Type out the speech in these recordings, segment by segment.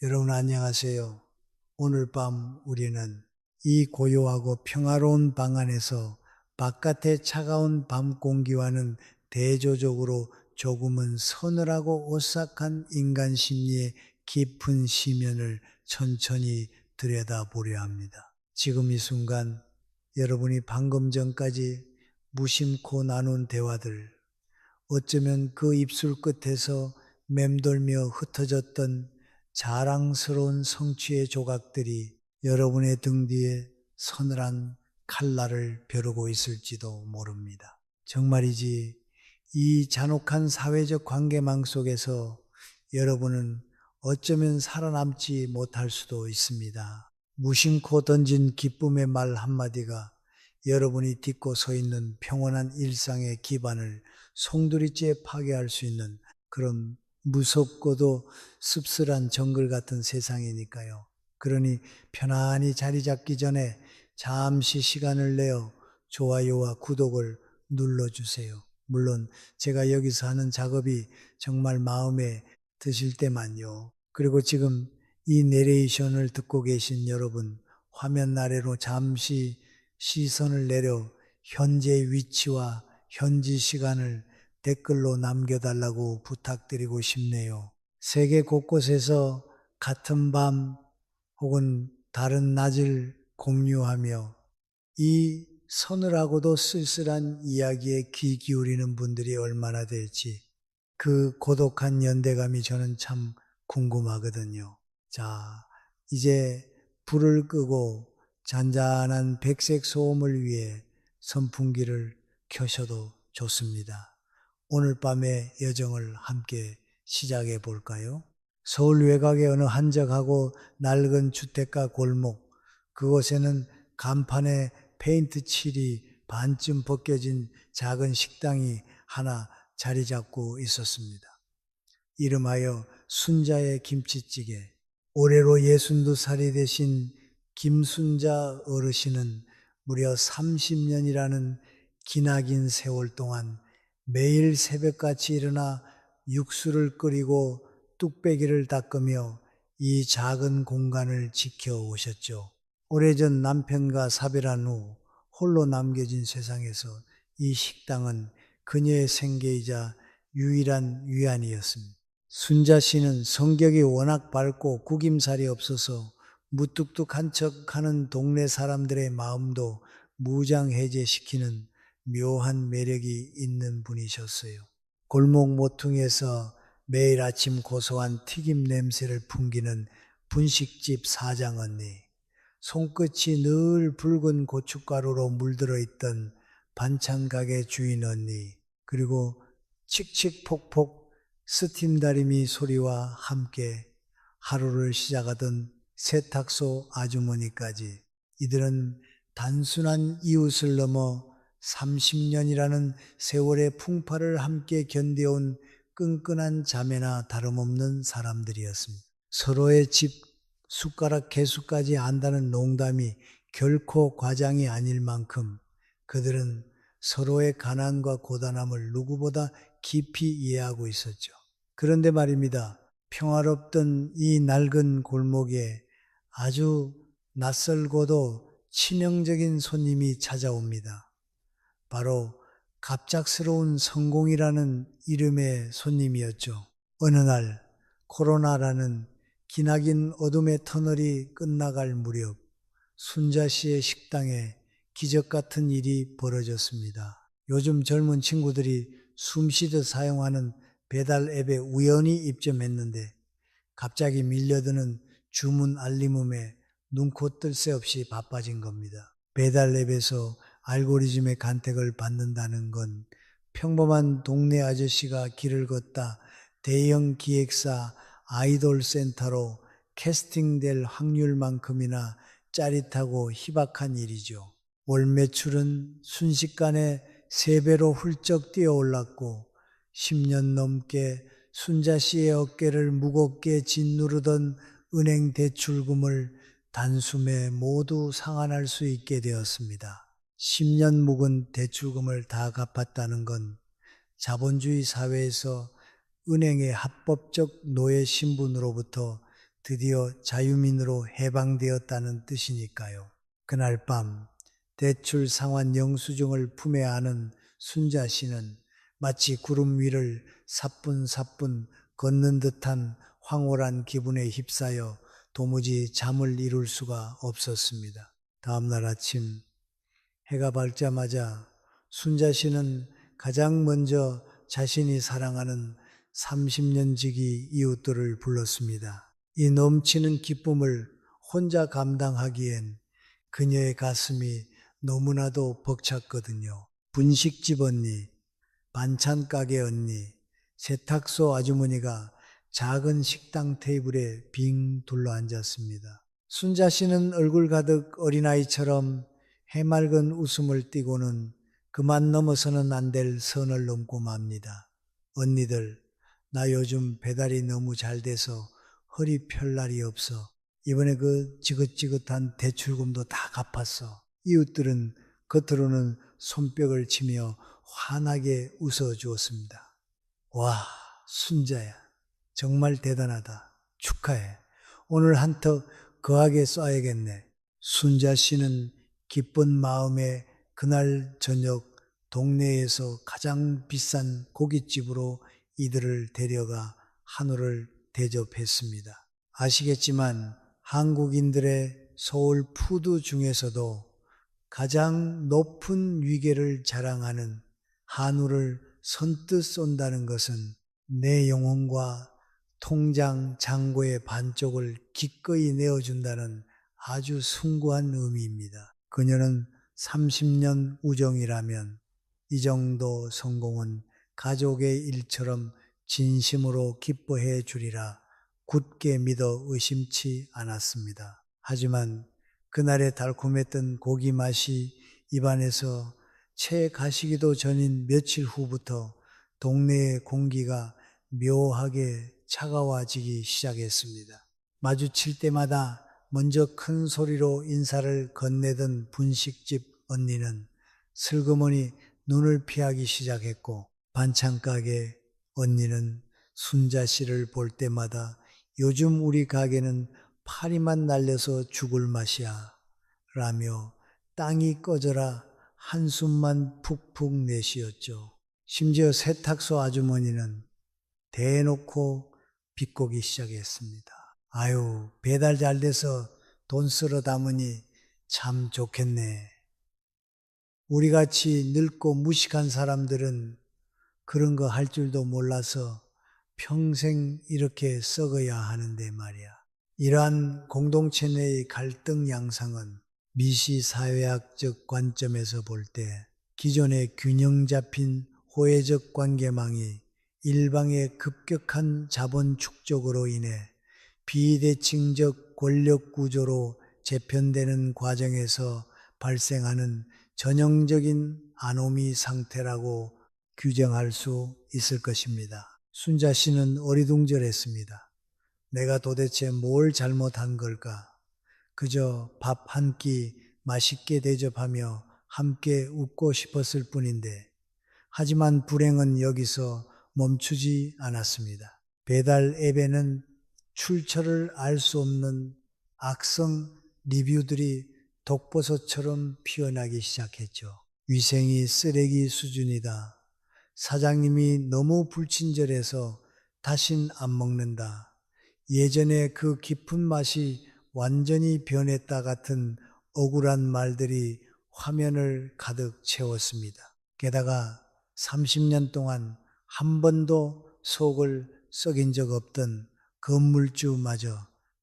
여러분 안녕하세요. 오늘 밤 우리는 이 고요하고 평화로운 방 안에서 바깥의 차가운 밤 공기와는 대조적으로 조금은 서늘하고 오싹한 인간 심리의 깊은 시면을 천천히 들여다보려 합니다. 지금 이 순간 여러분이 방금 전까지 무심코 나눈 대화들, 어쩌면 그 입술 끝에서 맴돌며 흩어졌던 자랑스러운 성취의 조각들이 여러분의 등 뒤에 서늘한 칼날을 벼르고 있을지도 모릅니다. 정말이지 이 잔혹한 사회적 관계망 속에서 여러분은 어쩌면 살아남지 못할 수도 있습니다. 무심코 던진 기쁨의 말 한마디가 여러분이 딛고 서 있는 평온한 일상의 기반을 송두리째 파괴할 수 있는 그런 무섭고도 씁쓸한 정글 같은 세상이니까요. 그러니 편안히 자리 잡기 전에 잠시 시간을 내어 좋아요와 구독을 눌러주세요. 물론 제가 여기서 하는 작업이 정말 마음에 드실 때만요. 그리고 지금 이 내레이션을 듣고 계신 여러분, 화면 아래로 잠시 시선을 내려 현재 위치와 현지 시간을 댓글로 남겨달라고 부탁드리고 싶네요. 세계 곳곳에서 같은 밤 혹은 다른 낮을 공유하며 이 서늘하고도 쓸쓸한 이야기에 귀 기울이는 분들이 얼마나 될지 그 고독한 연대감이 저는 참 궁금하거든요. 자, 이제 불을 끄고 잔잔한 백색 소음을 위해 선풍기를 켜셔도 좋습니다. 오늘 밤의 여정을 함께 시작해 볼까요? 서울 외곽의 어느 한적하고 낡은 주택가 골목, 그곳에는 간판에 페인트 칠이 반쯤 벗겨진 작은 식당이 하나 자리 잡고 있었습니다. 이름하여 순자의 김치찌개. 올해로 62살이 되신 김순자 어르신은 무려 30년이라는 기나긴 세월 동안 매일 새벽같이 일어나 육수를 끓이고 뚝배기를 닦으며 이 작은 공간을 지켜오셨죠. 오래전 남편과 사별한 후 홀로 남겨진 세상에서 이 식당은 그녀의 생계이자 유일한 위안이었습니다. 순자 씨는 성격이 워낙 밝고 구김살이 없어서 무뚝뚝한 척하는 동네 사람들의 마음도 무장해제시키는 묘한 매력이 있는 분이셨어요. 골목 모퉁이에서 매일 아침 고소한 튀김 냄새를 풍기는 분식집 사장 언니, 손끝이 늘 붉은 고춧가루로 물들어 있던 반찬 가게 주인 언니, 그리고 칙칙폭폭 스팀 다리미 소리와 함께 하루를 시작하던 세탁소 아주머니까지, 이들은 단순한 이웃을 넘어 30년이라는 세월의 풍파를 함께 견뎌온 끈끈한 자매나 다름없는 사람들이었습니다. 서로의 집 숟가락 개수까지 안다는 농담이 결코 과장이 아닐 만큼 그들은 서로의 가난과 고단함을 누구보다 깊이 이해하고 있었죠. 그런데 말입니다. 평화롭던 이 낡은 골목에 아주 낯설고도 치명적인 손님이 찾아옵니다. 바로 갑작스러운 성공이라는 이름의 손님이었죠. 어느 날 코로나라는 기나긴 어둠의 터널이 끝나갈 무렵 순자 씨의 식당에 기적 같은 일이 벌어졌습니다. 요즘 젊은 친구들이 숨쉬듯 사용하는 배달 앱에 우연히 입점했는데 갑자기 밀려드는 주문 알림음에 눈코 뜰 새 없이 바빠진 겁니다. 배달 앱에서 알고리즘의 간택을 받는다는 건 평범한 동네 아저씨가 길을 걷다 대형 기획사 아이돌 센터로 캐스팅될 확률만큼이나 짜릿하고 희박한 일이죠. 월 매출은 순식간에 3배로 훌쩍 뛰어올랐고 10년 넘게 순자 씨의 어깨를 무겁게 짓누르던 은행 대출금을 단숨에 모두 상환할 수 있게 되었습니다. 10년 묵은 대출금을 다 갚았다는 건 자본주의 사회에서 은행의 합법적 노예 신분으로부터 드디어 자유민으로 해방되었다는 뜻이니까요. 그날 밤 대출 상환 영수증을 품에 안은 순자 씨는 마치 구름 위를 사뿐사뿐 걷는 듯한 황홀한 기분에 휩싸여 도무지 잠을 이룰 수가 없었습니다. 다음날 아침 해가 밝자마자 순자 씨는 가장 먼저 자신이 사랑하는 30년 지기 이웃들을 불렀습니다. 이 넘치는 기쁨을 혼자 감당하기엔 그녀의 가슴이 너무나도 벅찼거든요. 분식집 언니, 반찬 가게 언니, 세탁소 아주머니가 작은 식당 테이블에 빙 둘러 앉았습니다. 순자 씨는 얼굴 가득 어린아이처럼 해맑은 웃음을 띠고는 그만 넘어서는 안 될 선을 넘고 맙니다. 언니들, 나 요즘 배달이 너무 잘 돼서 허리 펼 날이 없어. 이번에 그 지긋지긋한 대출금도 다 갚았어. 이웃들은 겉으로는 손뼉을 치며 환하게 웃어 주었습니다. 와, 순자야. 정말 대단하다. 축하해. 오늘 한턱 거하게 쏴야겠네. 순자 씨는 기쁜 마음에 그날 저녁 동네에서 가장 비싼 고깃집으로 이들을 데려가 한우를 대접했습니다. 아시겠지만 한국인들의 소울 푸드 중에서도 가장 높은 위계를 자랑하는 한우를 선뜻 쏜다는 것은 내 영혼과 통장 잔고의 반쪽을 기꺼이 내어준다는 아주 숭고한 의미입니다. 그녀는 30년 우정이라면 이 정도 성공은 가족의 일처럼 진심으로 기뻐해 주리라 굳게 믿어 의심치 않았습니다. 하지만 그날의 달콤했던 고기 맛이 입안에서 채 가시기도 전인 며칠 후부터 동네의 공기가 묘하게 차가워지기 시작했습니다. 마주칠 때마다 먼저 큰 소리로 인사를 건네던 분식집 언니는 슬그머니 눈을 피하기 시작했고 반찬가게 언니는 순자 씨를 볼 때마다 요즘 우리 가게는 파리만 날려서 죽을 맛이야 라며 땅이 꺼져라 한숨만 푹푹 내쉬었죠. 심지어 세탁소 아주머니는 대놓고 비꼬기 시작했습니다. 아유, 배달 잘 돼서 돈 쓸어 담으니 참 좋겠네. 우리같이 늙고 무식한 사람들은 그런 거 할 줄도 몰라서 평생 이렇게 썩어야 하는데 말이야. 이러한 공동체 내의 갈등 양상은 미시사회학적 관점에서 볼 때 기존의 균형 잡힌 호혜적 관계망이 일방의 급격한 자본 축적으로 인해 비대칭적 권력 구조로 재편되는 과정에서 발생하는 전형적인 아노미 상태라고 규정할 수 있을 것입니다. 순자 씨는 어리둥절했습니다. 내가 도대체 뭘 잘못한 걸까? 그저 밥 한 끼 맛있게 대접하며 함께 웃고 싶었을 뿐인데, 하지만 불행은 여기서 멈추지 않았습니다. 배달 앱에는 출처를 알 수 없는 악성 리뷰들이 독버섯처럼 피어나기 시작했죠. 위생이 쓰레기 수준이다. 사장님이 너무 불친절해서 다신 안 먹는다. 예전에 그 깊은 맛이 완전히 변했다 같은 억울한 말들이 화면을 가득 채웠습니다. 게다가 30년 동안 한 번도 속을 썩인 적 없던 건물주마저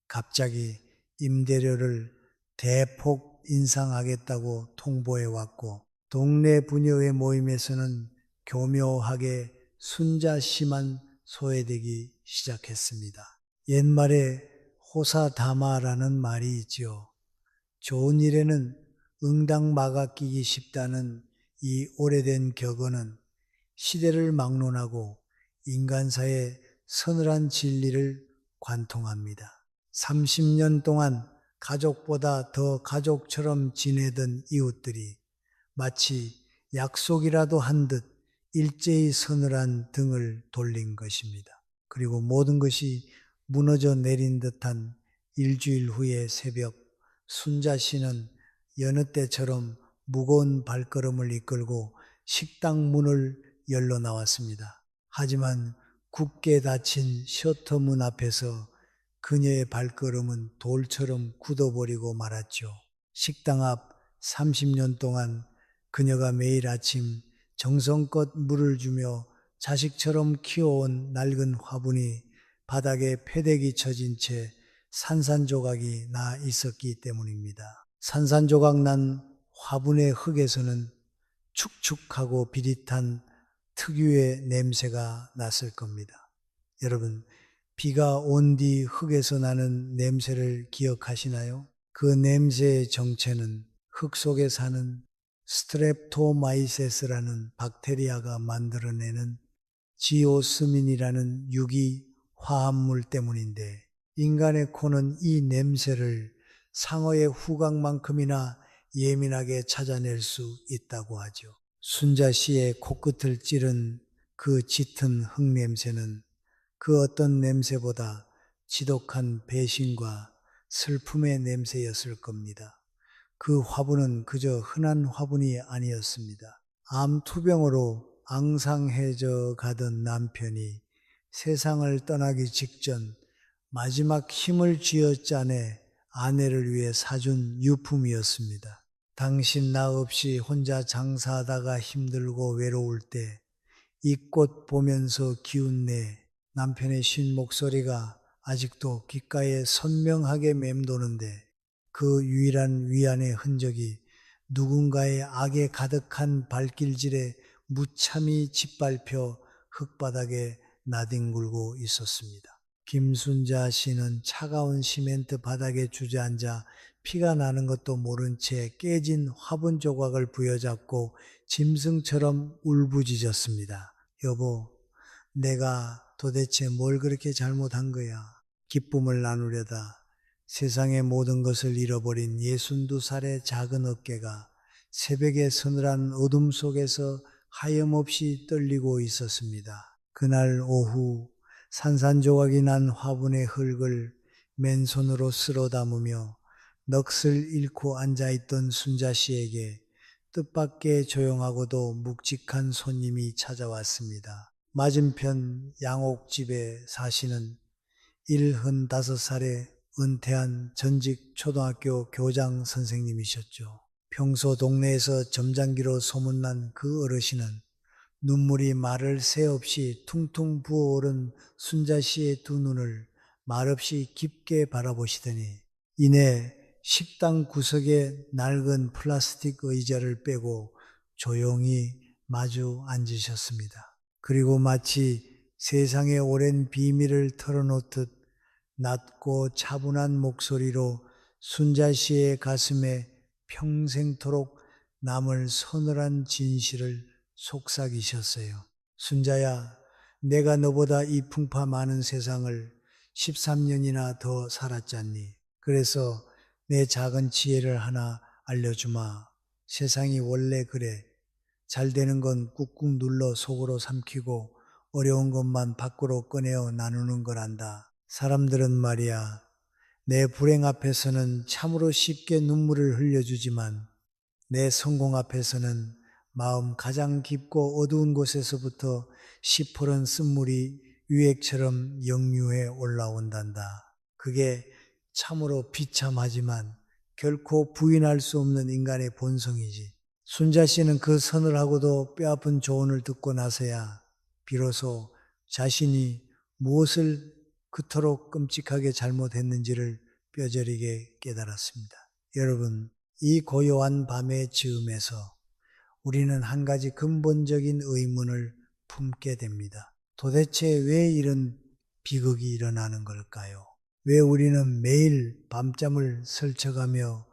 갑자기 임대료를 대폭 인상하겠다고 통보해 왔고, 동네 부녀회 모임에서는 교묘하게 순자 씨만 소외되기 시작했습니다. 옛말에 호사다마라는 말이 있지요. 좋은 일에는 응당마가 끼기 쉽다는 이 오래된 격언은 시대를 막론하고 인간사의 서늘한 진리를 관통합니다. 30년 동안 가족보다 더 가족처럼 지내던 이웃들이 마치 약속이라도 한 듯 일제히 서늘한 등을 돌린 것입니다. 그리고 모든 것이 무너져 내린 듯한 일주일 후의 새벽, 순자 씨는 여느 때처럼 무거운 발걸음을 이끌고 식당 문을 열러 나왔습니다. 하지만 굳게 닫힌 셔터 문 앞에서 그녀의 발걸음은 돌처럼 굳어버리고 말았죠. 식당 앞 30년 동안 그녀가 매일 아침 정성껏 물을 주며 자식처럼 키워온 낡은 화분이 바닥에 패대기 쳐진 채 산산조각이 나 있었기 때문입니다. 산산조각 난 화분의 흙에서는 축축하고 비릿한 특유의 냄새가 났을 겁니다. 여러분, 비가 온 뒤 흙에서 나는 냄새를 기억하시나요? 그 냄새의 정체는 흙 속에 사는 스트랩토마이세스라는 박테리아가 만들어내는 지오스민이라는 유기 화합물 때문인데, 인간의 코는 이 냄새를 상어의 후각만큼이나 예민하게 찾아낼 수 있다고 하죠. 순자 씨의 코끝을 찌른 그 짙은 흙 냄새는 그 어떤 냄새보다 지독한 배신과 슬픔의 냄새였을 겁니다. 그 화분은 그저 흔한 화분이 아니었습니다. 암투병으로 앙상해져 가던 남편이 세상을 떠나기 직전 마지막 힘을 쥐어짜내 아내를 위해 사준 유품이었습니다. 당신 나 없이 혼자 장사하다가 힘들고 외로울 때 이 꽃 보면서 기운내. 남편의 쉰 목소리가 아직도 귓가에 선명하게 맴도는데 그 유일한 위안의 흔적이 누군가의 악에 가득한 발길질에 무참히 짓밟혀 흙바닥에 나뒹굴고 있었습니다. 김순자 씨는 차가운 시멘트 바닥에 주저앉아 피가 나는 것도 모른 채 깨진 화분 조각을 부여잡고 짐승처럼 울부짖었습니다. 여보, 내가 도대체 뭘 그렇게 잘못한 거야? 기쁨을 나누려다 세상의 모든 것을 잃어버린 62살의 작은 어깨가 새벽의 서늘한 어둠 속에서 하염없이 떨리고 있었습니다. 그날 오후 산산조각이 난 화분의 흙을 맨손으로 쓸어 담으며 넋을 잃고 앉아있던 순자 씨에게 뜻밖의 조용하고도 묵직한 손님이 찾아왔습니다. 맞은편 양옥집에 사시는 75살의 은퇴한 전직 초등학교 교장 선생님이셨죠. 평소 동네에서 점장기로 소문난 그 어르신은 눈물이 마를 새 없이 퉁퉁 부어오른 순자 씨의 두 눈을 말없이 깊게 바라보시더니 이내 식당 구석에 낡은 플라스틱 의자를 빼고 조용히 마주 앉으셨습니다. 그리고 마치 세상의 오랜 비밀을 털어놓듯 낮고 차분한 목소리로 순자 씨의 가슴에 평생토록 남을 서늘한 진실을 속삭이셨어요. 순자야, 내가 너보다 이 풍파 많은 세상을 13년이나 더 살았잖니. 그래서 내 작은 지혜를 하나 알려주마. 세상이 원래 그래. 잘 되는 건 꾹꾹 눌러 속으로 삼키고 어려운 것만 밖으로 꺼내어 나누는 거란다. 사람들은 말이야, 내 불행 앞에서는 참으로 쉽게 눈물을 흘려주지만 내 성공 앞에서는 마음 가장 깊고 어두운 곳에서부터 시퍼런 쓴물이 유액처럼 역류해 올라온단다. 그게 참으로 비참하지만 결코 부인할 수 없는 인간의 본성이지. 순자 씨는 그 서늘하고도 뼈아픈 조언을 듣고 나서야 비로소 자신이 무엇을 그토록 끔찍하게 잘못했는지를 뼈저리게 깨달았습니다. 여러분, 이 고요한 밤의 즈음에서 우리는 한 가지 근본적인 의문을 품게 됩니다. 도대체 왜 이런 비극이 일어나는 걸까요? 왜 우리는 매일 밤잠을 설쳐가며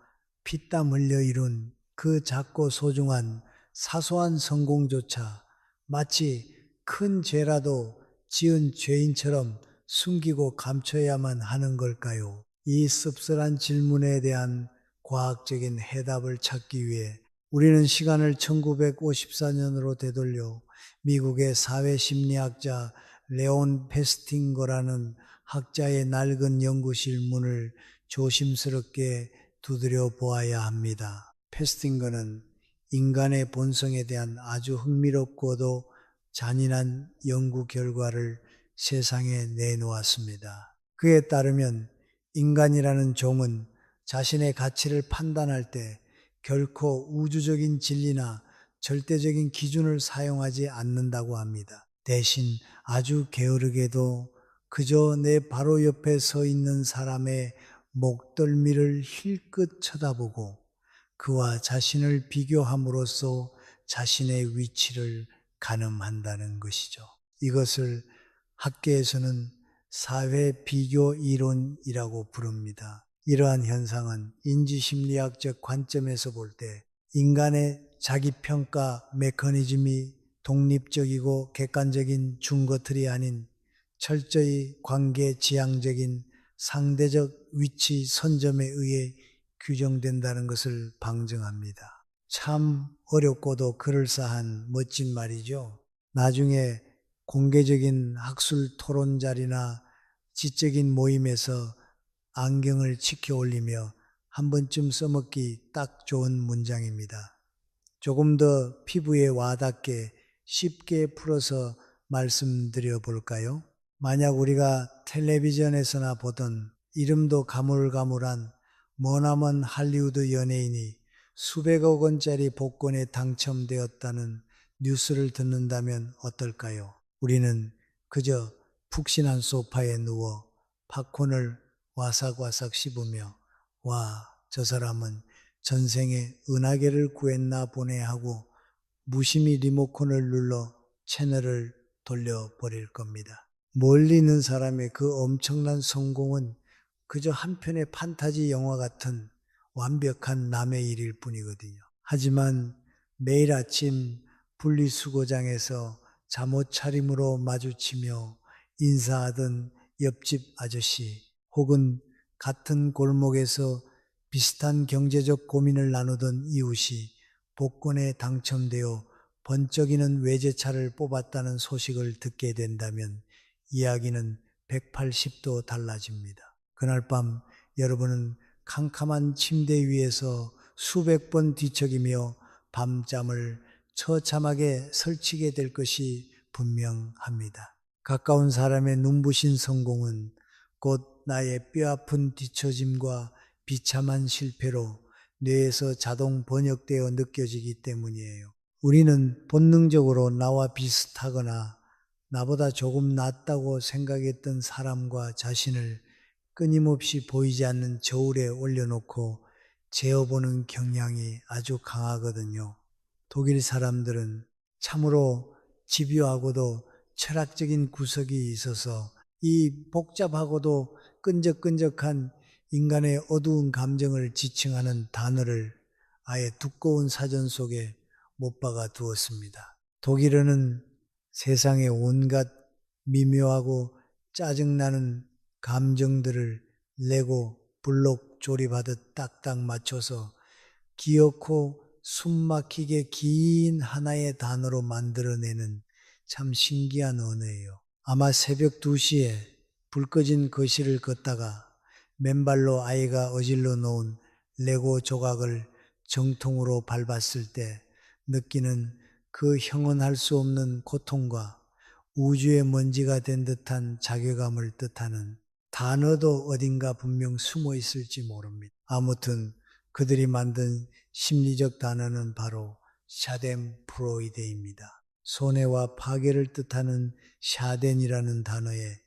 피땀 흘려 이룬 그 작고 소중한 사소한 성공조차 마치 큰 죄라도 지은 죄인처럼 숨기고 감춰야만 하는 걸까요? 이 씁쓸한 질문에 대한 과학적인 해답을 찾기 위해 우리는 시간을 1954년으로 되돌려 미국의 사회심리학자 레온 페스팅거라는 학자의 낡은 연구실 문을 조심스럽게 두드려 보아야 합니다. 페스팅거는 인간의 본성에 대한 아주 흥미롭고도 잔인한 연구 결과를 세상에 내놓았습니다. 그에 따르면 인간이라는 종은 자신의 가치를 판단할 때 결코 우주적인 진리나 절대적인 기준을 사용하지 않는다고 합니다. 대신 아주 게으르게도 그저 내 바로 옆에 서 있는 사람의 목덜미를 힐끗 쳐다보고 그와 자신을 비교함으로써 자신의 위치를 가늠한다는 것이죠. 이것을 학계에서는 사회 비교 이론이라고 부릅니다. 이러한 현상은 인지심리학적 관점에서 볼 때 인간의 자기평가 메커니즘이 독립적이고 객관적인 준거틀이 아닌 철저히 관계 지향적인 상대적 위치 선점에 의해 규정된다는 것을 방증합니다. 참 어렵고도 그럴싸한 멋진 말이죠. 나중에 공개적인 학술 토론 자리나 지적인 모임에서 안경을 치켜 올리며 한 번쯤 써먹기 딱 좋은 문장입니다. 조금 더 피부에 와닿게 쉽게 풀어서 말씀드려 볼까요? 만약 우리가 텔레비전에서나 보던 이름도 가물가물한 머나먼 할리우드 연예인이 수백억 원짜리 복권에 당첨되었다는 뉴스를 듣는다면 어떨까요? 우리는 그저 푹신한 소파에 누워 팝콘을 와삭와삭 씹으며 와, 저 사람은 전생에 은하계를 구했나 보네 하고 무심히 리모컨을 눌러 채널을 돌려버릴 겁니다. 멀리 있는 사람의 그 엄청난 성공은 그저 한편의 판타지 영화 같은 완벽한 남의 일일 뿐이거든요. 하지만 매일 아침 분리수거장에서 잠옷 차림으로 마주치며 인사하던 옆집 아저씨 혹은 같은 골목에서 비슷한 경제적 고민을 나누던 이웃이 복권에 당첨되어 번쩍이는 외제차를 뽑았다는 소식을 듣게 된다면 이야기는 180도 달라집니다. 그날 밤 여러분은 캄캄한 침대 위에서 수백 번 뒤척이며 밤잠을 처참하게 설치게 될 것이 분명합니다. 가까운 사람의 눈부신 성공은 곧 나의 뼈아픈 뒤처짐과 비참한 실패로 뇌에서 자동 번역되어 느껴지기 때문이에요. 우리는 본능적으로 나와 비슷하거나 나보다 조금 낫다고 생각했던 사람과 자신을 끊임없이 보이지 않는 저울에 올려놓고 재어보는 경향이 아주 강하거든요. 독일 사람들은 참으로 집요하고도 철학적인 구석이 있어서 이 복잡하고도 끈적끈적한 인간의 어두운 감정을 지칭하는 단어를 아예 두꺼운 사전 속에 못 박아 두었습니다. 독일어는 세상의 온갖 미묘하고 짜증나는 감정들을 레고 블록 조립하듯 딱딱 맞춰서 기어코 숨막히게 긴 하나의 단어로 만들어내는 참 신기한 언어예요. 아마 새벽 2시에 불 꺼진 거실을 걷다가 맨발로 아이가 어질러 놓은 레고 조각을 정통으로 밟았을 때 느끼는 그 형언할 수 없는 고통과 우주의 먼지가 된 듯한 자괴감을 뜻하는 단어도 어딘가 분명 숨어 있을지 모릅니다. 아무튼 그들이 만든 심리적 단어는 바로 샤덴프로이데입니다. 손해와 파괴를 뜻하는 샤덴이라는 단어에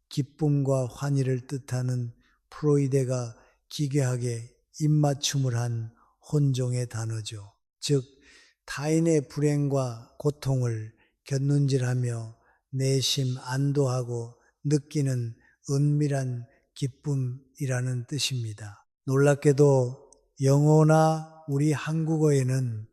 기쁨과 환희를 뜻하는 프로이데가 기괴하게 입맞춤을 한 혼종의 단어죠. 즉 타인의 불행과 고통을 곁눈질하며 내심 안도하고 느끼는 은밀한 기쁨이라는 뜻입니다. 놀랍게도 영어나 우리 한국어에는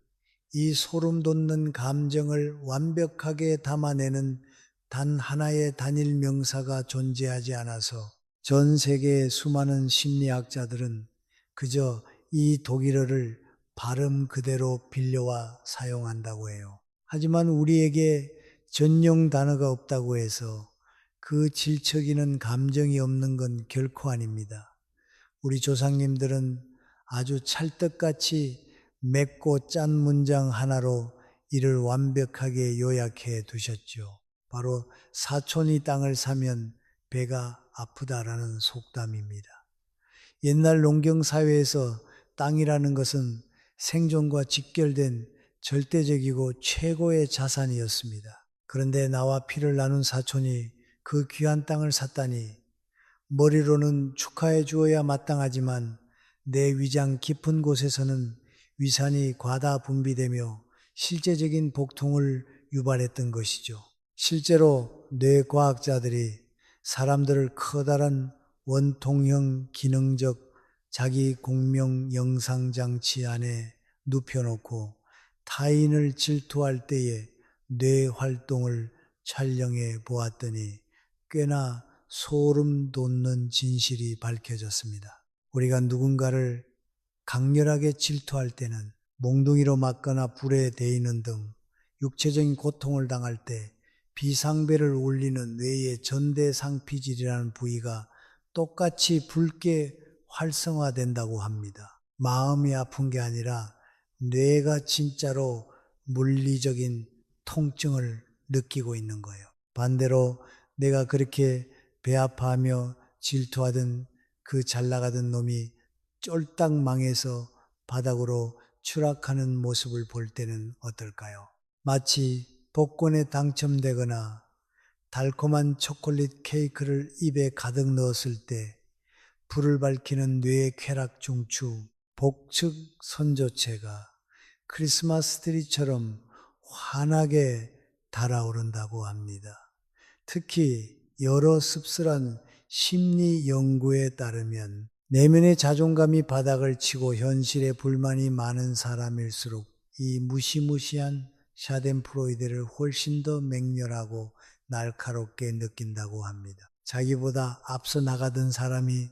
이 소름 돋는 감정을 완벽하게 담아내는 단 하나의 단일 명사가 존재하지 않아서 전 세계의 수많은 심리학자들은 그저 이 독일어를 발음 그대로 빌려와 사용한다고 해요. 하지만 우리에게 전용 단어가 없다고 해서 그 질척이는 감정이 없는 건 결코 아닙니다. 우리 조상님들은 아주 찰떡같이 맵고 짠 문장 하나로 이를 완벽하게 요약해 두셨죠. 바로 사촌이 땅을 사면 배가 아프다라는 속담입니다. 옛날 농경사회에서 땅이라는 것은 생존과 직결된 절대적이고 최고의 자산이었습니다. 그런데 나와 피를 나눈 사촌이 그 귀한 땅을 샀다니 머리로는 축하해 주어야 마땅하지만 내 위장 깊은 곳에서는 위산이 과다 분비되며 실제적인 복통을 유발했던 것이죠. 실제로 뇌과학자들이 사람들을 커다란 원통형 기능적 자기 공명 영상장치 안에 눕혀놓고 타인을 질투할 때의 뇌 활동을 촬영해 보았더니 꽤나 소름 돋는 진실이 밝혀졌습니다. 우리가 누군가를 강렬하게 질투할 때는 몽둥이로 맞거나 불에 데이는 등 육체적인 고통을 당할 때 비상배를 울리는 뇌의 전대상피질이라는 부위가 똑같이 붉게 활성화된다고 합니다. 마음이 아픈 게 아니라 뇌가 진짜로 물리적인 통증을 느끼고 있는 거예요. 반대로 내가 그렇게 배 아파하며 질투하던 그 잘나가던 놈이 쫄딱 망해서 바닥으로 추락하는 모습을 볼 때는 어떨까요? 마치 복권에 당첨되거나 달콤한 초콜릿 케이크를 입에 가득 넣었을 때 불을 밝히는 뇌의 쾌락 중추, 복측 선조체가 크리스마스 트리처럼 환하게 달아오른다고 합니다. 특히 여러 씁쓸한 심리 연구에 따르면 내면의 자존감이 바닥을 치고 현실에 불만이 많은 사람일수록 이 무시무시한 샤덴프로이데를 훨씬 더 맹렬하고 날카롭게 느낀다고 합니다. 자기보다 앞서 나가던 사람이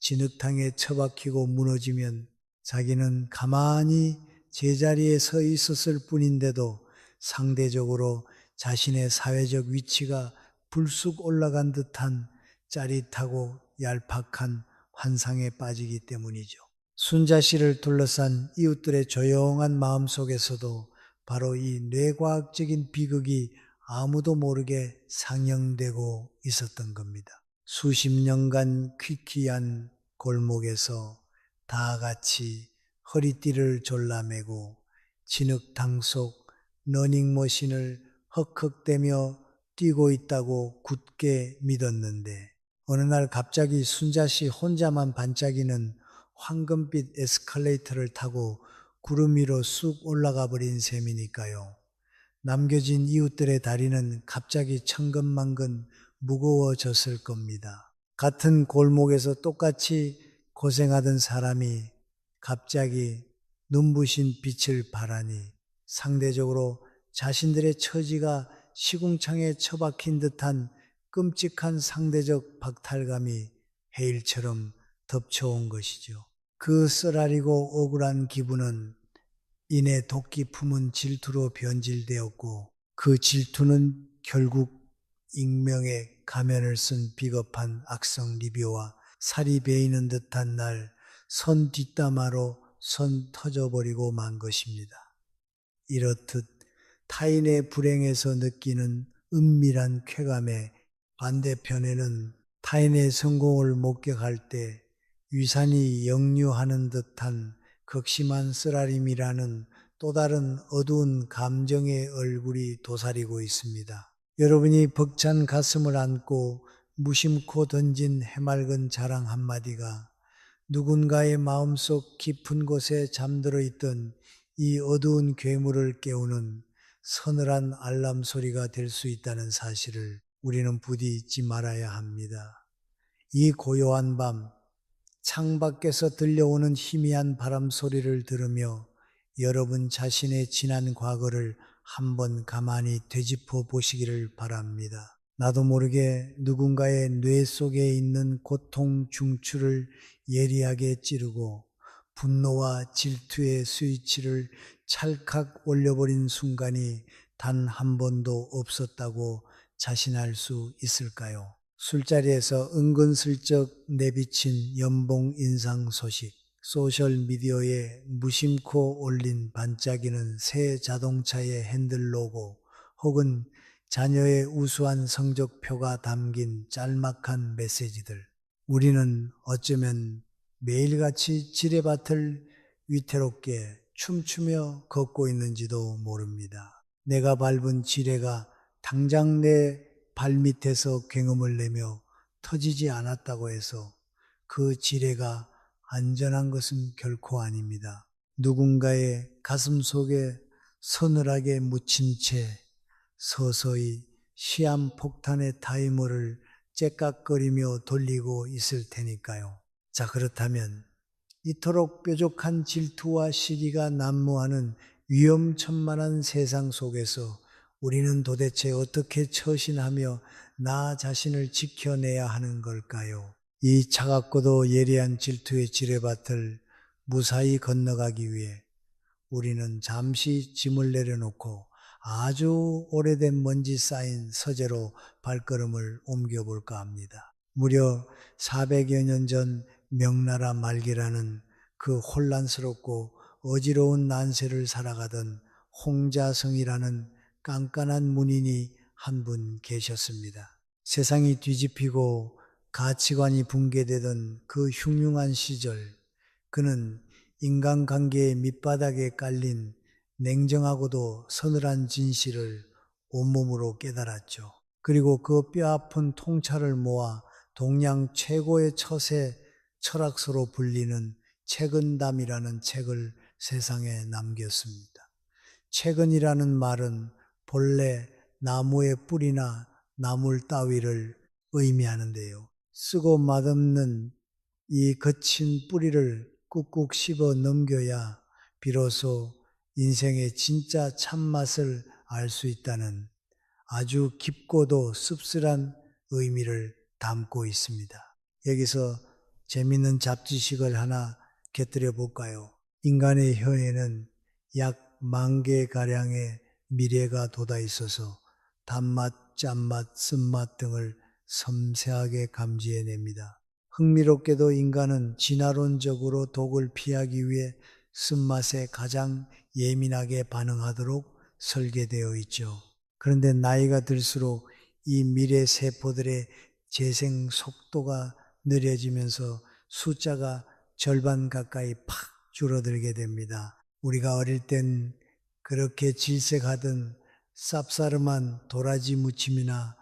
진흙탕에 처박히고 무너지면 자기는 가만히 제자리에 서 있었을 뿐인데도 상대적으로 자신의 사회적 위치가 불쑥 올라간 듯한 짜릿하고 얄팍한 환상에 빠지기 때문이죠. 순자 씨를 둘러싼 이웃들의 조용한 마음 속에서도 바로 이 뇌과학적인 비극이 아무도 모르게 상영되고 있었던 겁니다. 수십 년간 퀴퀴한 골목에서 다 같이 허리띠를 졸라매고 진흙탕 속 러닝머신을 헉헉대며 뛰고 있다고 굳게 믿었는데 어느 날 갑자기 순자 씨 혼자만 반짝이는 황금빛 에스컬레이터를 타고 구름 위로 쑥 올라가 버린 셈이니까요. 남겨진 이웃들의 다리는 갑자기 천근만근 무거워졌을 겁니다. 같은 골목에서 똑같이 고생하던 사람이 갑자기 눈부신 빛을 발하니 상대적으로 자신들의 처지가 시궁창에 처박힌 듯한 끔찍한 상대적 박탈감이 해일처럼 덮쳐온 것이죠. 그 쓰라리고 억울한 기분은 이내 도끼 품은 질투로 변질되었고 그 질투는 결국 익명의 가면을 쓴 비겁한 악성 리뷰와 살이 베이는 듯한 날 선 뒷담화로 선 터져버리고 만 것입니다. 이렇듯 타인의 불행에서 느끼는 은밀한 쾌감의 반대편에는 타인의 성공을 목격할 때 위산이 역류하는 듯한 극심한 쓰라림이라는 또 다른 어두운 감정의 얼굴이 도사리고 있습니다. 여러분이 벅찬 가슴을 안고 무심코 던진 해맑은 자랑 한마디가 누군가의 마음속 깊은 곳에 잠들어 있던 이 어두운 괴물을 깨우는 서늘한 알람 소리가 될 수 있다는 사실을 우리는 부디 잊지 말아야 합니다. 이 고요한 밤, 창밖에서 들려오는 희미한 바람 소리를 들으며 여러분 자신의 지난 과거를 한번 가만히 되짚어 보시기를 바랍니다. 나도 모르게 누군가의 뇌 속에 있는 고통 중추를 예리하게 찌르고 분노와 질투의 스위치를 찰칵 올려버린 순간이 단 한 번도 없었다고 자신할 수 있을까요? 술자리에서 은근슬쩍 내비친 연봉 인상 소식, 소셜미디어에 무심코 올린 반짝이는 새 자동차의 핸들 로고, 혹은 자녀의 우수한 성적표가 담긴 짤막한 메시지들. 우리는 어쩌면 매일같이 지뢰밭을 위태롭게 춤추며 걷고 있는지도 모릅니다. 내가 밟은 지뢰가 당장 내 발밑에서 굉음을 내며 터지지 않았다고 해서 그 지뢰가 안전한 것은 결코 아닙니다. 누군가의 가슴 속에 서늘하게 묻힌 채 서서히 시한폭탄의 타이머를 째깍거리며 돌리고 있을 테니까요. 자, 그렇다면 이토록 뾰족한 질투와 시기가 난무하는 위험천만한 세상 속에서 우리는 도대체 어떻게 처신하며 나 자신을 지켜내야 하는 걸까요? 이 차갑고도 예리한 질투의 지뢰밭을 무사히 건너가기 위해 우리는 잠시 짐을 내려놓고 아주 오래된 먼지 쌓인 서재로 발걸음을 옮겨볼까 합니다. 무려 400여 년 전 명나라 말기라는 그 혼란스럽고 어지러운 난세를 살아가던 홍자성이라는 깐깐한 문인이 한 분 계셨습니다. 세상이 뒤집히고 가치관이 붕괴되던 그 흉흉한 시절, 그는 인간관계의 밑바닥에 깔린 냉정하고도 서늘한 진실을 온몸으로 깨달았죠. 그리고 그 뼈아픈 통찰을 모아 동양 최고의 처세 철학서로 불리는 책은담이라는 책을 세상에 남겼습니다. 책은이라는 말은 본래 나무의 뿌리나 나물 따위를 의미하는데요. 쓰고 맛없는 이 거친 뿌리를 꾹꾹 씹어 넘겨야 비로소 인생의 진짜 참맛을 알 수 있다는 아주 깊고도 씁쓸한 의미를 담고 있습니다. 여기서 재미있는 잡지식을 하나 곁들여 볼까요? 인간의 혀에는 약 10,000개가량의 미뢰가 돋아 있어서 단맛, 짠맛, 쓴맛 등을 섬세하게 감지해냅니다. 흥미롭게도 인간은 진화론적으로 독을 피하기 위해 쓴맛에 가장 예민하게 반응하도록 설계되어 있죠. 그런데 나이가 들수록 이 미래 세포들의 재생 속도가 느려지면서 숫자가 절반 가까이 팍 줄어들게 됩니다. 우리가 어릴 땐 그렇게 질색하던 쌉싸름한 도라지 무침이나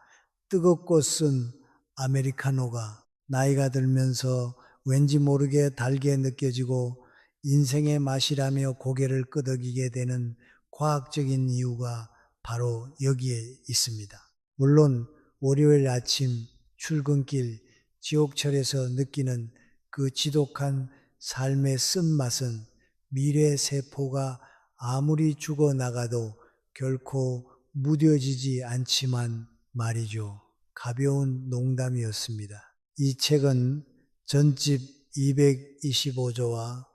뜨겁고 쓴 아메리카노가 나이가 들면서 왠지 모르게 달게 느껴지고 인생의 맛이라며 고개를 끄덕이게 되는 과학적인 이유가 바로 여기에 있습니다. 물론 월요일 아침 출근길 지옥철에서 느끼는 그 지독한 삶의 쓴맛은 미래세포가 아무리 죽어나가도 결코 무뎌지지 않지만 말이죠. 가벼운 농담이었습니다. 이 책은 전집 225조와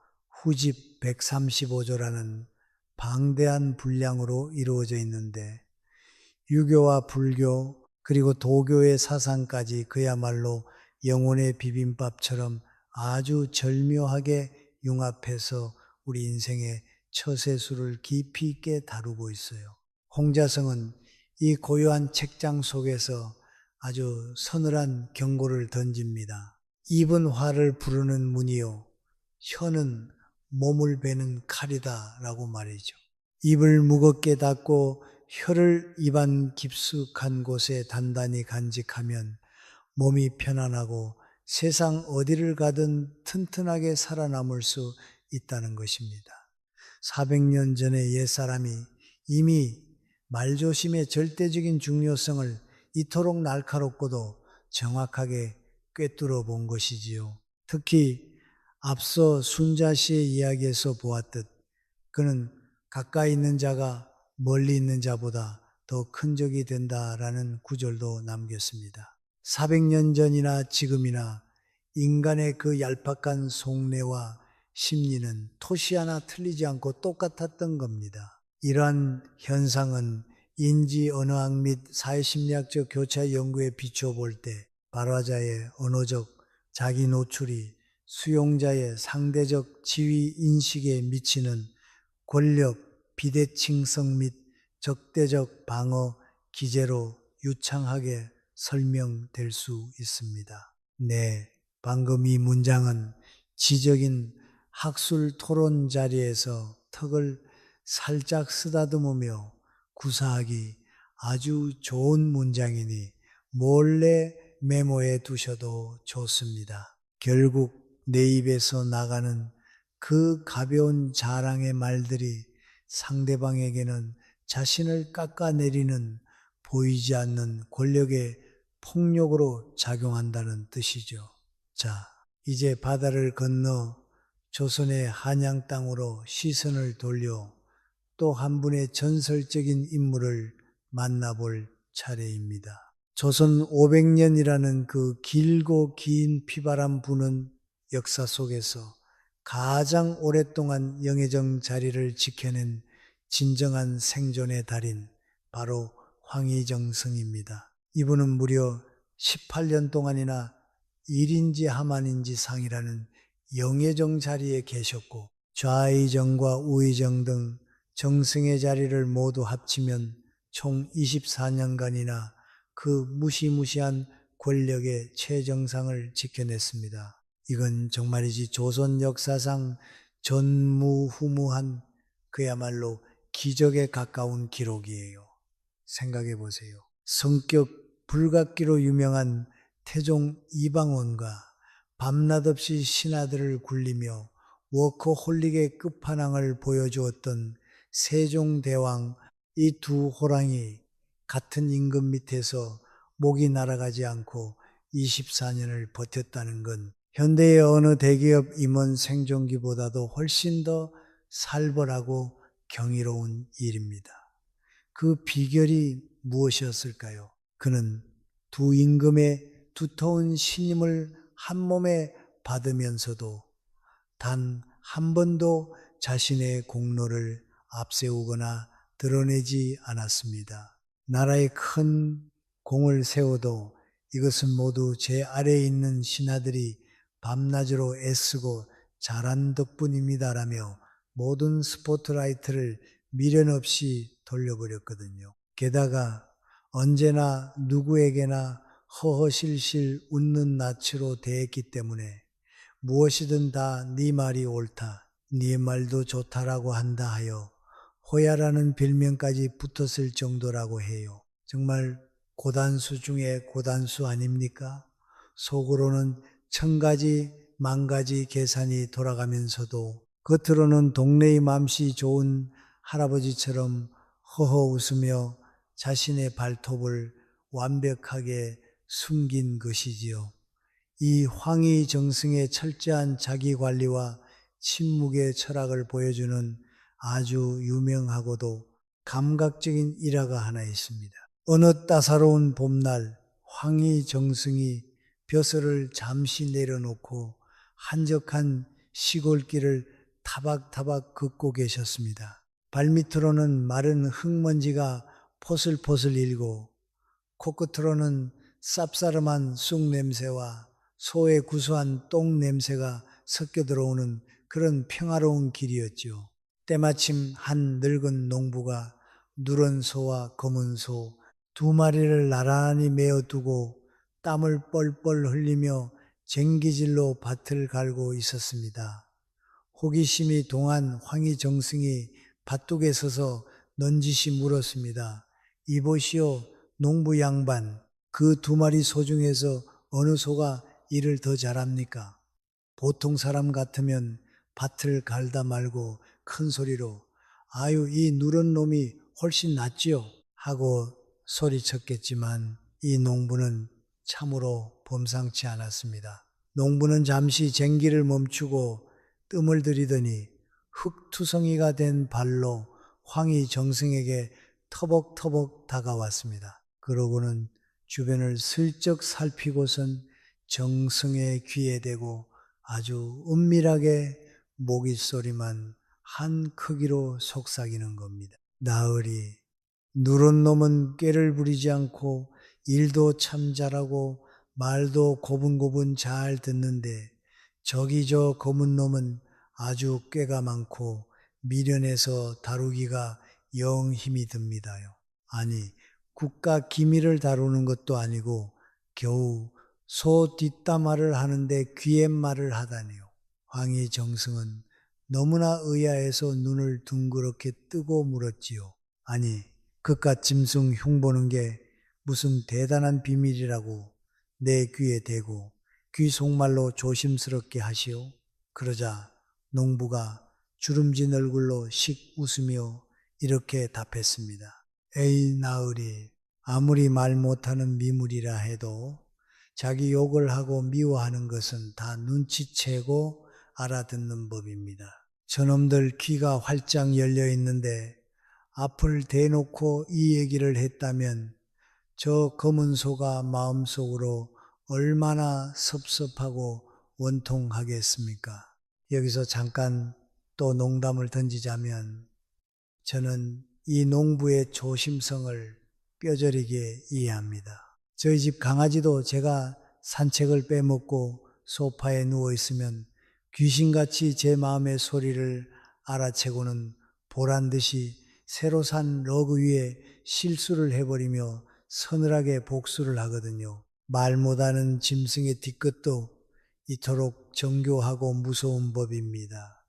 후집 135조라는 방대한 분량으로 이루어져 있는데 유교와 불교 그리고 도교의 사상까지 그야말로 영혼의 비빔밥처럼 아주 절묘하게 융합해서 우리 인생의 처세술을 깊이 있게 다루고 있어요. 홍자성은 이 고요한 책장 속에서 아주 서늘한 경고를 던집니다. 입은 화를 부르는 문이요, 혀는 몸을 베는 칼이다 라고 말이죠. 입을 무겁게 닫고 혀를 입안 깊숙한 곳에 단단히 간직하면 몸이 편안하고 세상 어디를 가든 튼튼하게 살아남을 수 있다는 것입니다. 400년 전의 옛사람이 이미 말조심의 절대적인 중요성을 이토록 날카롭고도 정확하게 꿰뚫어 본 것이지요. 특히 앞서 순자 씨의 이야기에서 보았듯 그는 가까이 있는 자가 멀리 있는 자보다 더 큰 적이 된다라는 구절도 남겼습니다. 400년 전이나 지금이나 인간의 그 얄팍한 속내와 심리는 토시 하나 틀리지 않고 똑같았던 겁니다. 이러한 현상은 인지 언어학 및 사회심리학적 교차 연구에 비추어 볼 때 발화자의 언어적 자기 노출이 수용자의 상대적 지위 인식에 미치는 권력, 비대칭성 및 적대적 방어 기제로 유창하게 설명될 수 있습니다. 네, 방금 이 문장은 지적인 학술 토론 자리에서 턱을 살짝 쓰다듬으며 구사하기 아주 좋은 문장이니 몰래 메모해 두셔도 좋습니다. 결국 내 입에서 나가는 그 가벼운 자랑의 말들이 상대방에게는 자신을 깎아내리는 보이지 않는 권력의 폭력으로 작용한다는 뜻이죠. 자, 이제 바다를 건너 조선의 한양 땅으로 시선을 돌려 또 한 분의 전설적인 인물을 만나볼 차례입니다. 조선 500년이라는 그 길고 긴 피바람 부는 역사 속에서 가장 오랫동안 영의정 자리를 지켜낸 진정한 생존의 달인 바로 황희정승입니다. 이분은 무려 18년 동안이나 일인지 하만인지 상이라는 영의정 자리에 계셨고 좌의정과 우의정 등 정승의 자리를 모두 합치면 총 24년간이나 그 무시무시한 권력의 최정상을 지켜냈습니다. 이건 정말이지 조선 역사상 전무후무한 그야말로 기적에 가까운 기록이에요. 생각해 보세요. 성격 불같기로 유명한 태종 이방원과 밤낮 없이 신하들을 굴리며 워커홀릭의 끝판왕을 보여주었던 세종대왕 이 두 호랑이 같은 임금 밑에서 목이 날아가지 않고 24년을 버텼다는 건 현대의 어느 대기업 임원 생존기보다도 훨씬 더 살벌하고 경이로운 일입니다. 그 비결이 무엇이었을까요? 그는 두 임금의 두터운 신임을 한 몸에 받으면서도 단 한 번도 자신의 공로를 앞세우거나 드러내지 않았습니다. 나라에 큰 공을 세워도 이것은 모두 제 아래에 있는 신하들이 밤낮으로 애쓰고 잘한 덕분입니다라며 모든 스포트라이트를 미련 없이 돌려버렸거든요. 게다가 언제나 누구에게나 허허실실 웃는 낯으로 대했기 때문에 무엇이든 다 네 말이 옳다, 네 말도 좋다라고 한다 하여 호야라는 별명까지 붙었을 정도라고 해요. 정말 고단수 중에 고단수 아닙니까? 속으로는 천가지 만가지 계산이 돌아가면서도 겉으로는 동네의 맘씨 좋은 할아버지처럼 허허 웃으며 자신의 발톱을 완벽하게 숨긴 것이지요. 이 황희정승의 철저한 자기관리와 침묵의 철학을 보여주는 아주 유명하고도 감각적인 일화가 하나 있습니다. 어느 따사로운 봄날 황희정승이 벼슬을 잠시 내려놓고 한적한 시골길을 타박타박 걷고 계셨습니다. 발밑으로는 마른 흙먼지가 포슬포슬 일고 코끝으로는 쌉싸름한 쑥 냄새와 소의 구수한 똥 냄새가 섞여 들어오는 그런 평화로운 길이었죠. 때마침 한 늙은 농부가 누런 소와 검은 소 두 마리를 나란히 메어두고 땀을 뻘뻘 흘리며 쟁기질로 밭을 갈고 있었습니다. 호기심이 동한 황희정승이 밭둑에 서서 넌지시 물었습니다. 이보시오 농부 양반, 그 두 마리 소 중에서 어느 소가 일을 더 잘합니까? 보통 사람 같으면 밭을 갈다 말고 큰 소리로 아유 이 누런 놈이 훨씬 낫지요 하고 소리쳤겠지만 이 농부는 참으로 범상치 않았습니다. 농부는 잠시 쟁기를 멈추고 뜸을 들이더니 흙투성이가 된 발로 황희정승에게 터벅터벅 다가왔습니다. 그러고는 주변을 슬쩍 살피고선 정승의 귀에 대고 아주 은밀하게 모깃소리만 한 크기로 속삭이는 겁니다. 나으리 누른 놈은 꾀를 부리지 않고 일도 참 잘하고 말도 고분고분 잘 듣는데 저기 저 검은 놈은 아주 꾀가 많고 미련해서 다루기가 영 힘이 듭니다요. 아니, 국가 기밀을 다루는 것도 아니고 겨우 소 뒷담화를 하는데 귀옛말을 하다니요. 황희 정승은 너무나 의아해서 눈을 둥그렇게 뜨고 물었지요. 아니, 그깟 짐승 흉보는 게 무슨 대단한 비밀이라고 내 귀에 대고 귀 속말로 조심스럽게 하시오. 그러자 농부가 주름진 얼굴로 씩 웃으며 이렇게 답했습니다. 에이 나으리, 아무리 말 못하는 미물이라 해도 자기 욕을 하고 미워하는 것은 다 눈치채고 알아듣는 법입니다. 저놈들 귀가 활짝 열려 있는데 앞을 대놓고 이 얘기를 했다면 저 검은 소가 마음속으로 얼마나 섭섭하고 원통하겠습니까? 여기서 잠깐 또 농담을 던지자면 저는 이 농부의 조심성을 뼈저리게 이해합니다. 저희 집 강아지도 제가 산책을 빼먹고 소파에 누워있으면 귀신같이 제 마음의 소리를 알아채고는 보란듯이 새로 산 러그 위에 실수를 해버리며 서늘하게 복수를 하거든요. 말 못하는 짐승의 뒤끝도 이토록 정교하고 무서운 법입니다.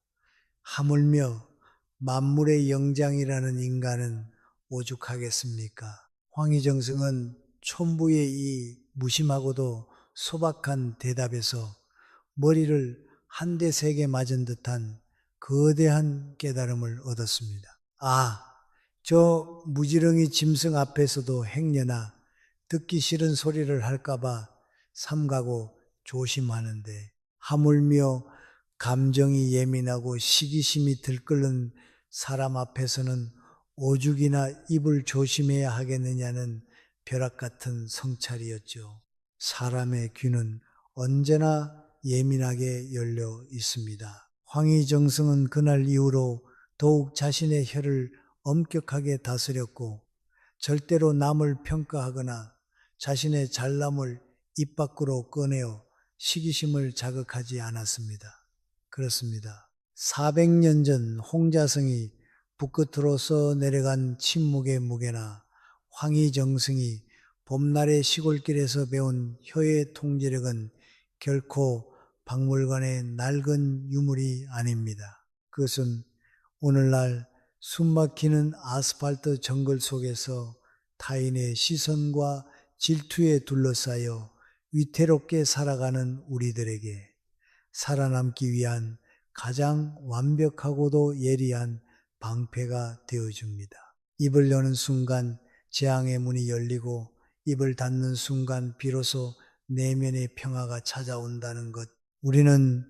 하물며 만물의 영장이라는 인간은 오죽하겠습니까? 황희정승은 촌부의 이 무심하고도 소박한 대답에서 머리를 한 대 세게 맞은 듯한 거대한 깨달음을 얻었습니다. 아, 저 무지렁이 짐승 앞에서도 행여나 듣기 싫은 소리를 할까봐 삼가고 조심하는데 하물며 감정이 예민하고 시기심이 들끓는 사람 앞에서는 오죽이나 입을 조심해야 하겠느냐는 벼락 같은 성찰이었죠. 사람의 귀는 언제나 예민하게 열려 있습니다. 황희정승은 그날 이후로 더욱 자신의 혀를 엄격하게 다스렸고 절대로 남을 평가하거나 자신의 잘남을 입 밖으로 꺼내어 시기심을 자극하지 않았습니다. 그렇습니다. 400년 전 홍자성이 북끝으로 써 내려간 침묵의 무게나 황희정승이 봄날의 시골길에서 배운 혀의 통제력은 결코 박물관의 낡은 유물이 아닙니다. 그것은 오늘날 숨막히는 아스팔트 정글 속에서 타인의 시선과 질투에 둘러싸여 위태롭게 살아가는 우리들에게 살아남기 위한 가장 완벽하고도 예리한 방패가 되어줍니다. 입을 여는 순간 재앙의 문이 열리고 입을 닫는 순간 비로소 내면의 평화가 찾아온다는 것. 우리는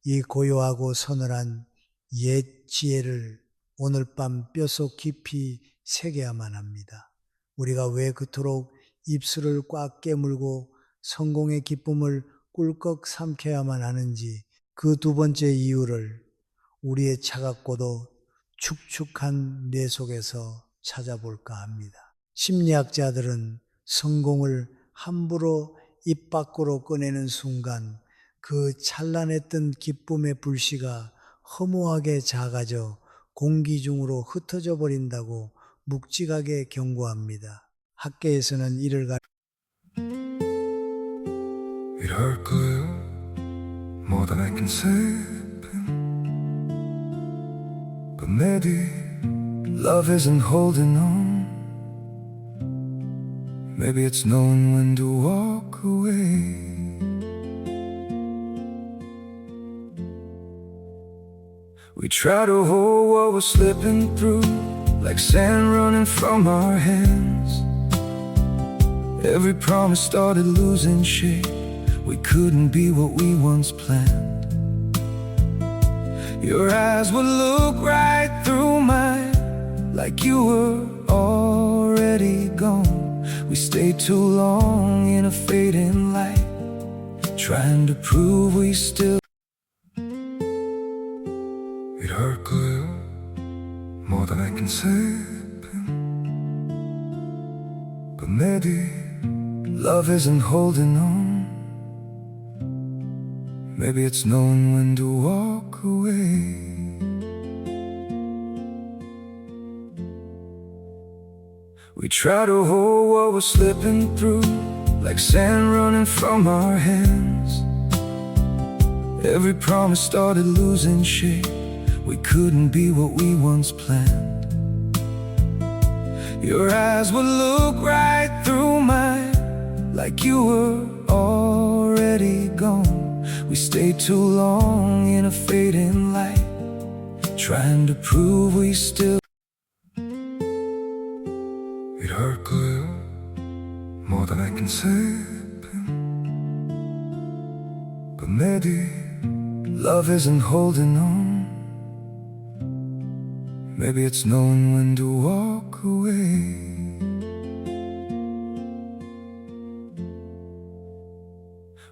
이 고요하고 서늘한 옛 지혜를 오늘 밤 뼛속 깊이 새겨야만 합니다. 우리가 왜 그토록 입술을 꽉 깨물고 성공의 기쁨을 꿀꺽 삼켜야만 하는지 그 두 번째 이유를 우리의 차갑고도 축축한 뇌 속에서 찾아볼까 합니다. 심리학자들은 성공을 함부로 입 밖으로 꺼내는 순간 그 찬란했던 기쁨의 불씨가 허무하게 작아져 공기 중으로 흩어져 버린다고 묵직하게 경고합니다. 학계에서는 이를 It hurt good, more than I can say. But maybe love isn't holding on. Maybe it's knowing when to walk away. We try to hold what we're slipping through, like sand running from our hands. Every promise started losing shape. We couldn't be what we once planned. Your eyes would look right through mine, like you were already gone. We stayed too long in a fading light, trying to prove we still. It hurt good, more than I can say. maybe love isn't holding on. Maybe it's knowing when to walk away. We try to hold what we're slipping through, like sand running from our hands. Every promise started losing shape. We couldn't be what we once planned. Your eyes would look right through mine, like you were already gone. We stayed too long in a fading light, trying to prove we still. It hurt good, more than I can say, but maybe love isn't holding on. Maybe it's knowing when to walk away.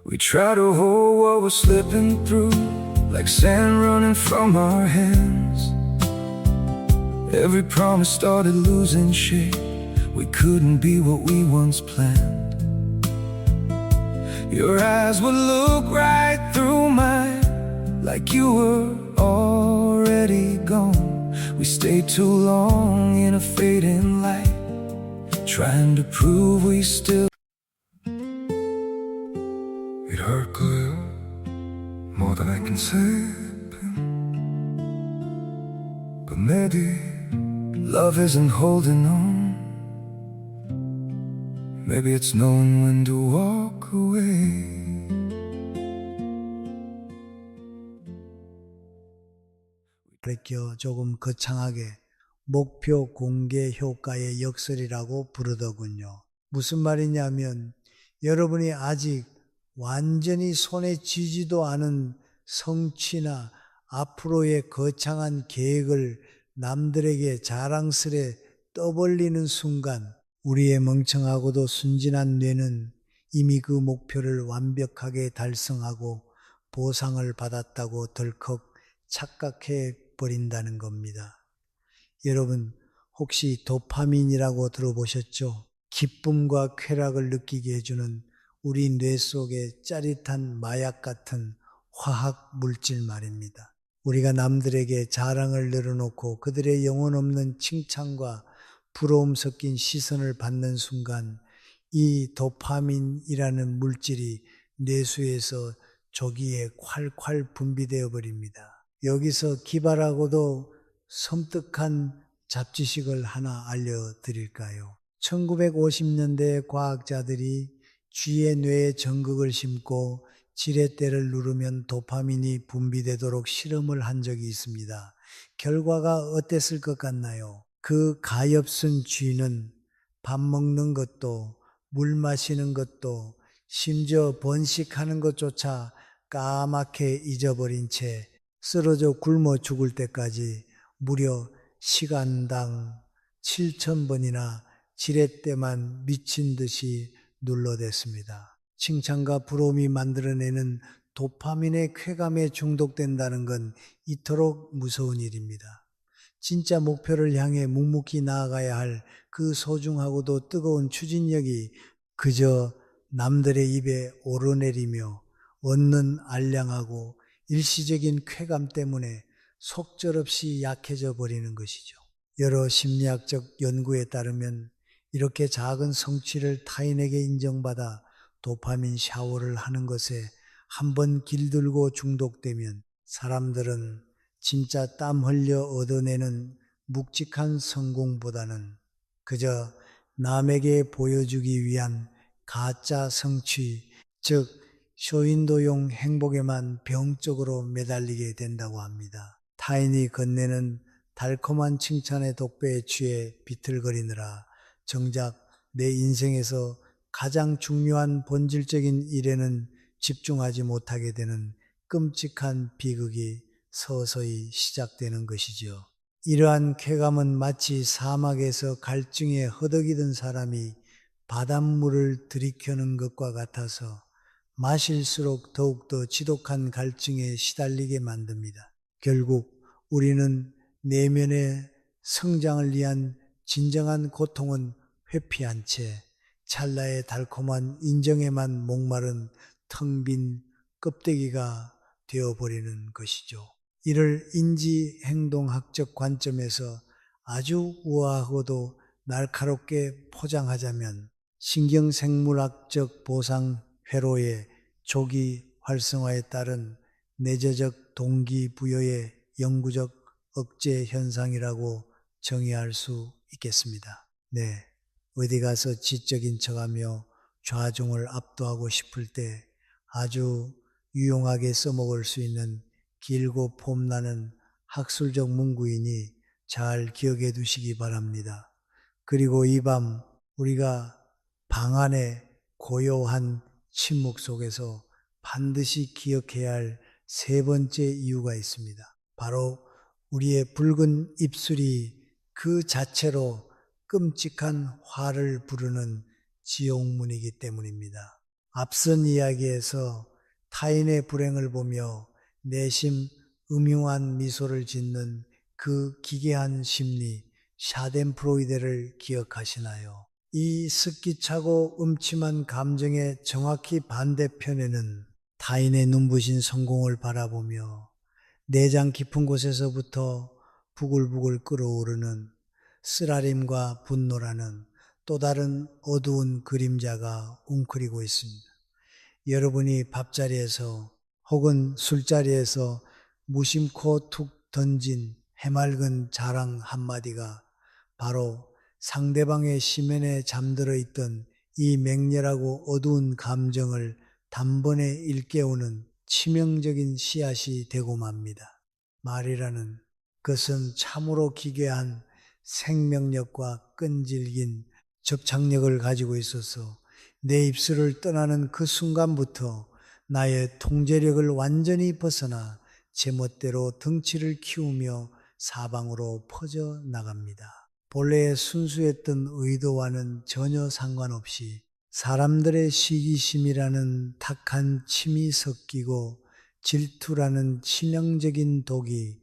We try to hold what we're slipping through, like sand running from our hands. Every promise started losing shape. We couldn't be what we once planned. Your eyes would look right through mine, like you were already gone. We stayed too long in a fading light, trying to prove we still. It hurt good, more than I can say, but maybe love isn't holding on. Maybe it's knowing when to walk away. 가르쳐 조금 거창하게 목표 공개 효과의 역설이라고 부르더군요. 무슨 말이냐면 여러분이 아직 완전히 손에 쥐지도 않은 성취나 앞으로의 거창한 계획을 남들에게 자랑스레 떠벌리는 순간 우리의 멍청하고도 순진한 뇌는 이미 그 목표를 완벽하게 달성하고 보상을 받았다고 덜컥 착각해 버린다는 겁니다. 여러분 혹시 도파민이라고 들어보셨죠? 기쁨과 쾌락을 느끼게 해주는 우리 뇌 속의 짜릿한 마약 같은 화학 물질 말입니다. 우리가 남들에게 자랑을 늘어놓고 그들의 영혼 없는 칭찬과 부러움 섞인 시선을 받는 순간 이 도파민이라는 물질이 뇌수에서 조기에 콸콸 분비되어 버립니다. 여기서 기발하고도 섬뜩한 잡지식을 하나 알려드릴까요? 1950년대 과학자들이 쥐의 뇌에 전극을 심고 지렛대를 누르면 도파민이 분비되도록 실험을 한 적이 있습니다. 결과가 어땠을 것 같나요? 그 가엾은 쥐는 밥 먹는 것도 물 마시는 것도 심지어 번식하는 것조차 까맣게 잊어버린 채 쓰러져 굶어 죽을 때까지 무려 시간당 7,000번이나 지렛대만 미친 듯이 눌러댔습니다. 칭찬과 부러움이 만들어내는 도파민의 쾌감에 중독된다는 건 이토록 무서운 일입니다. 진짜 목표를 향해 묵묵히 나아가야 할 그 소중하고도 뜨거운 추진력이 그저 남들의 입에 오르내리며 얻는 알량하고 일시적인 쾌감 때문에 속절없이 약해져 버리는 것이죠. 여러 심리학적 연구에 따르면 이렇게 작은 성취를 타인에게 인정받아 도파민 샤워를 하는 것에 한번 길들고 중독되면 사람들은 진짜 땀 흘려 얻어내는 묵직한 성공보다는 그저 남에게 보여주기 위한 가짜 성취, 즉 쇼윈도용 행복에만 병적으로 매달리게 된다고 합니다. 타인이 건네는 달콤한 칭찬의 독배에 취해 비틀거리느라 정작 내 인생에서 가장 중요한 본질적인 일에는 집중하지 못하게 되는 끔찍한 비극이 서서히 시작되는 것이죠. 이러한 쾌감은 마치 사막에서 갈증에 허덕이던 사람이 바닷물을 들이켜는 것과 같아서 마실수록 더욱더 지독한 갈증에 시달리게 만듭니다. 결국 우리는 내면의 성장을 위한 진정한 고통은 회피한 채 찰나의 달콤한 인정에만 목마른 텅 빈 껍데기가 되어버리는 것이죠. 이를 인지행동학적 관점에서 아주 우아하고도 날카롭게 포장하자면 신경생물학적 보상 회로의 조기 활성화에 따른 내재적 동기부여의 영구적 억제 현상이라고 정의할 수 있겠습니다. 네, 어디 가서 지적인 척하며 좌중을 압도하고 싶을 때 아주 유용하게 써먹을 수 있는 길고 폼나는 학술적 문구이니 잘 기억해 두시기 바랍니다. 그리고 이 밤 우리가 방 안의 고요한 침묵 속에서 반드시 기억해야 할 세 번째 이유가 있습니다. 바로 우리의 붉은 입술이 그 자체로 끔찍한 화를 부르는 지옥문이기 때문입니다. 앞선 이야기에서 타인의 불행을 보며 내심 음흉한 미소를 짓는 그 기괴한 심리 샤덴프로이데를 기억하시나요? 이 스키차고 음침한 감정의 정확히 반대편에는 타인의 눈부신 성공을 바라보며 내장 깊은 곳에서부터 부글부글 끓어오르는 쓰라림과 분노라는 또 다른 어두운 그림자가 웅크리고 있습니다. 여러분이 밥자리에서 혹은 술자리에서 무심코 툭 던진 해맑은 자랑 한마디가 바로 상대방의 심연에 잠들어 있던 이 맹렬하고 어두운 감정을 단번에 일깨우는 치명적인 씨앗이 되고 맙니다. 말이라는 것은 참으로 기괴한 생명력과 끈질긴 접착력을 가지고 있어서 내 입술을 떠나는 그 순간부터 나의 통제력을 완전히 벗어나 제멋대로 덩치를 키우며 사방으로 퍼져나갑니다. 본래의 순수했던 의도와는 전혀 상관없이 사람들의 시기심이라는 탁한 침이 섞이고 질투라는 치명적인 독이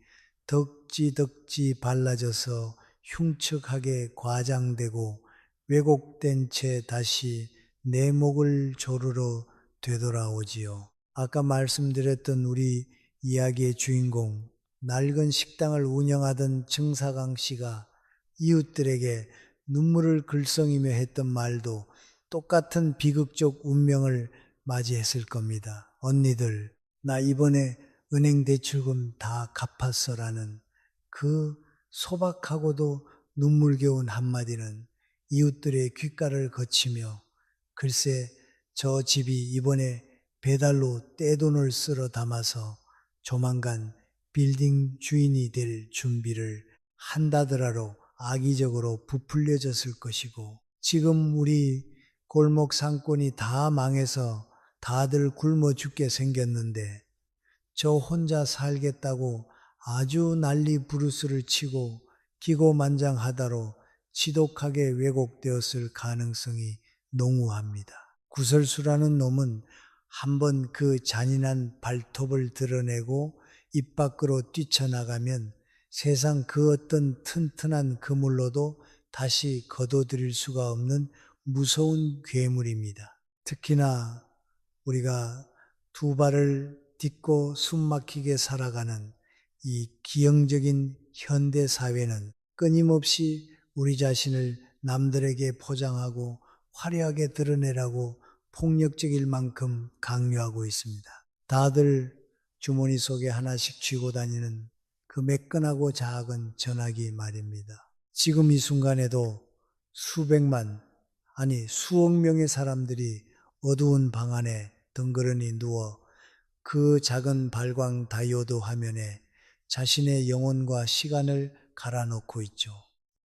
덕지덕지 발라져서 흉측하게 과장되고 왜곡된 채 다시 내 목을 조르러 되돌아오지요. 아까 말씀드렸던 우리 이야기의 주인공, 낡은 식당을 운영하던 정사강 씨가 이웃들에게 눈물을 글썽이며 했던 말도 똑같은 비극적 운명을 맞이했을 겁니다. 언니들, 나 이번에 은행 대출금 다 갚았어라는 그 소박하고도 눈물겨운 한마디는 이웃들의 귓가를 거치며 글쎄 저 집이 이번에 배달로 떼돈을 쓸어 담아서 조만간 빌딩 주인이 될 준비를 한다더라로 악의적으로 부풀려졌을 것이고 지금 우리 골목 상권이 다 망해서 다들 굶어 죽게 생겼는데 저 혼자 살겠다고 아주 난리 부르스를 치고 기고만장하다로 지독하게 왜곡되었을 가능성이 농후합니다. 구설수라는 놈은 한번 그 잔인한 발톱을 드러내고 입 밖으로 뛰쳐나가면 세상 그 어떤 튼튼한 그물로도 다시 거둬들일 수가 없는 무서운 괴물입니다. 특히나 우리가 두 발을 딛고 숨막히게 살아가는 이 기형적인 현대 사회는 끊임없이 우리 자신을 남들에게 포장하고 화려하게 드러내라고 폭력적일 만큼 강요하고 있습니다. 다들 주머니 속에 하나씩 쥐고 다니는 그 매끈하고 작은 전화기 말입니다. 지금 이 순간에도 수백만, 아니 수억 명의 사람들이 어두운 방 안에 덩그러니 누워 그 작은 발광 다이오드 화면에 자신의 영혼과 시간을 갈아넣고 있죠.